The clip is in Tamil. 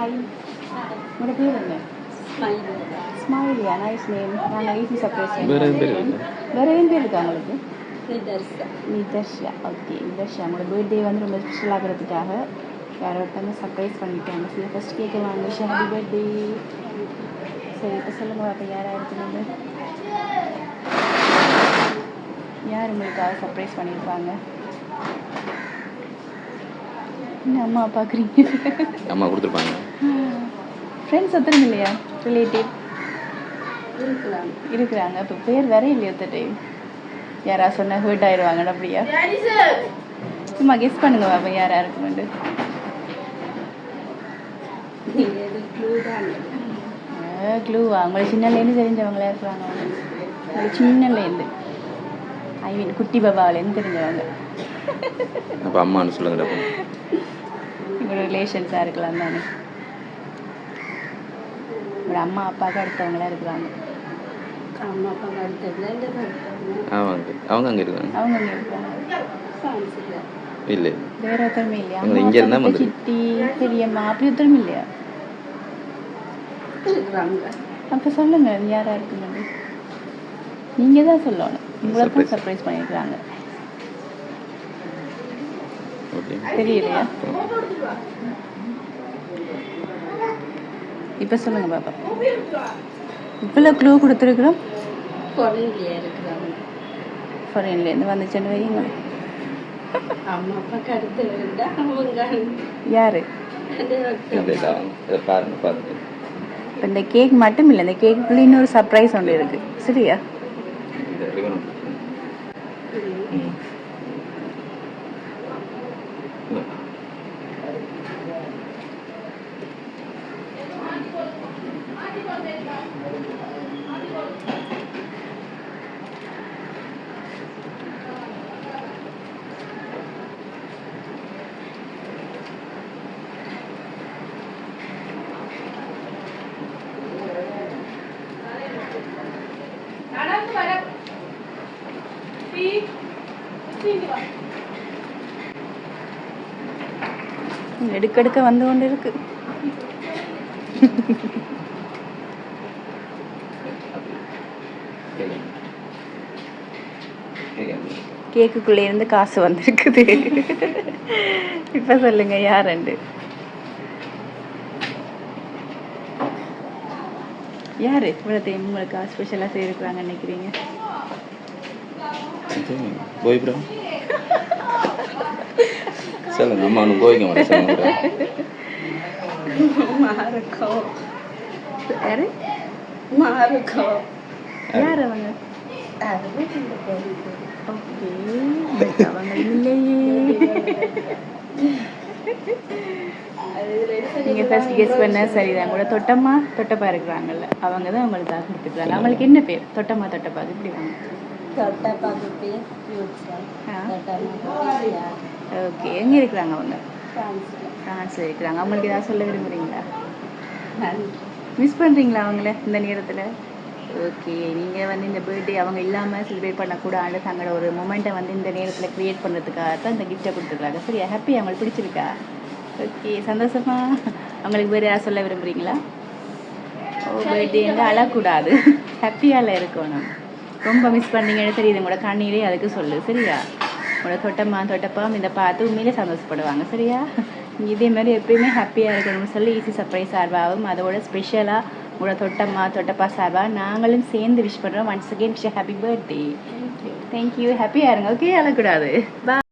ஹாய், உங்களோட பேர் என்ன? ஸ்மைலியா, நைஸ் நேம். நாங்கள் ஈஸி சர்ப்ரைஸ் வேறு எதுவும் பேர் இருக்கா? வேறு எதுவும் பேர் இருக்கா உங்களுக்கு? நிதர்ஷா. ஓகே, நிதர்ஷா. உங்களோட பர்த்டே வந்து ரொம்ப ஸ்பெஷல் ஆகிறதுக்காக யாரோ ஒருத்தவங்க சர்ப்ரைஸ் பண்ணிட்டாங்க. சரி, ஃபஸ்ட் கேட்க வாங்க. Wish happy birthday. சரி, இப்போ சொல்லுங்கள் அப்போ யாராக இருக்கணும்? யார் உங்களுக்காக சர்ப்ரைஸ் பண்ணியிருப்பாங்க? என்ன அம்மா பார்க்குறீங்க? அம்மா கொடுத்துருப்பாங்க. ஃப்ரெண்ட்ஸ் ஒருத்தரும் இல்லையா? ரிலேட்டிவ் இருக்கிறாங்க. இப்போ பேர் வேற இல்லையா? ஒருத்த டைம் யாரா சொன்ன ஹர்ட் ஆயிடுவாங்கன்னு அப்படியா? சும்மா கெஸ் பண்ணுங்க பாப்பா யாரா இருக்குமெண்டு. க்ளூவா? உங்களை சின்னலேருந்து தெரிஞ்சவங்களா இருக்கிறாங்க? உங்களுக்கு சின்னலேருந்து, ஐ மீன் குட்டி பாபாவிலேருந்து தெரிஞ்சவங்க. அப்போ அம்மான்னு சொல்லுங்க. உங்களோட ரிலேஷன்ஸாக இருக்கலாம் தானே? உங்களோட அம்மா அப்பாவுக்கு அடுத்தவங்களா இருக்கிறாங்க. அவங்க அங்கே இருக்காங்க. அவங்க அங்கே இருக்காங்க. இல்லை, வேற ஒருத்தருமே இல்லையா? இங்கே இருந்தால் வந்து சித்தி பெரியம்மா அப்படி ஒருத்தருமே இல்லையா? அப்போ சொல்லுங்க யாரா இருக்குன்னு. நீங்கள் தான் சொல்லணும். உங்களை தான் சர்ப்ரைஸ் பண்ணியிருக்கிறாங்க. தெரியலையா? இப்போ சொல்லுங்க பாப்பா. இவ்வளோ க்ளூ கொடுத்துருக்குறோம். ஃபாரின்லேருந்து வந்துச்சுன்னு வையுங்க. யாரு? பாருங்க. இப்போ இந்த கேக் மட்டும் இல்லை, இந்த கேக்குள்ளே இன்னொரு சர்ப்ரைஸ் ஒன்று இருக்கு. சரியா? எடுக்க வந்து கொண்டு இருக்கு. கேக்குக்குள்ளே இருந்து காசு வந்திருக்குது. இப்ப சொல்லுங்க யாருண்டு? யாரு இவ்வளவு உங்களுக்கு ஸ்பெஷலா செய்யிருக்கிறாங்க நினைக்கிறீங்க? போய் ப்ரோ சொல்லுங்க. அம்மா ஒன்று போய்க்க மாட்டேன். யாரு? யார் அவங்க? ஓகே, அவங்க இல்லையே. நீங்கள் ஃபர்ஸ்ட் கெஸ் பண்ண சரிதான். கூட தொட்டப்பா இருக்கிறாங்கல்ல, அவங்க தான் அவங்களுக்காக கொடுத்துருக்காங்க. அவங்களுக்கு என்ன பேர்? தொட்டப்பா இப்படி வாங்க. ஓகே, எங்கே இருக்கிறாங்க அவங்க? ஃப்ரான்ஸில் இருக்கிறாங்க. அவங்களுக்கு ஏதாவது சொல்ல விரும்புகிறீங்களா? மிஸ் பண்ணுறீங்களா அவங்கள இந்த நேரத்தில்? ஓகே, நீங்கள் வந்து இந்த பர்த்டே அவங்க இல்லாமல் செலிப்ரேட் பண்ணக்கூடாது தங்களோட ஒரு மொமெண்ட்டை வந்து இந்த நேரத்தில் க்ரியேட் பண்ணுறதுக்காக தான் இந்த கிஃப்ட்டை கொடுத்துருக்காங்க. சரியா? ஹாப்பி? அவங்களுக்கு பிடிச்சிருக்கா? ஓகே, சந்தோஷமா? அவங்களுக்கு வேறு யாராவது சொல்ல விரும்புகிறீங்களா? ஓ, பர்த்டேன்னு அழக்கூடாது, ஹாப்பியால் இருக்கணும். ரொம்ப மிஸ் பண்ணுறீங்கன்னு தெரியுது, உங்களோட கண்ணீரே அதுக்கு சொல்லு. சரியா? உங்களோட தொட்டப்பா இந்த பார்த்து உண்மையிலே சந்தோஷப்படுவாங்க. சரியா? நீங்கள் இதே மாதிரி எப்பயுமே ஹாப்பியாக இருக்கணும்னு சொல்லி ஈஸி சர்ப்ரைஸ் சார்பாகவும் அதோட ஸ்பெஷலாக உங்களோட தொட்டப்பா சார்பாக நாங்களும் சேர்ந்து விஷ் பண்ணுறோம். Once again wish happy birthday. Thank you. ஹாப்பியாக இருங்க. ஓகே, அழக்கூடாது. பா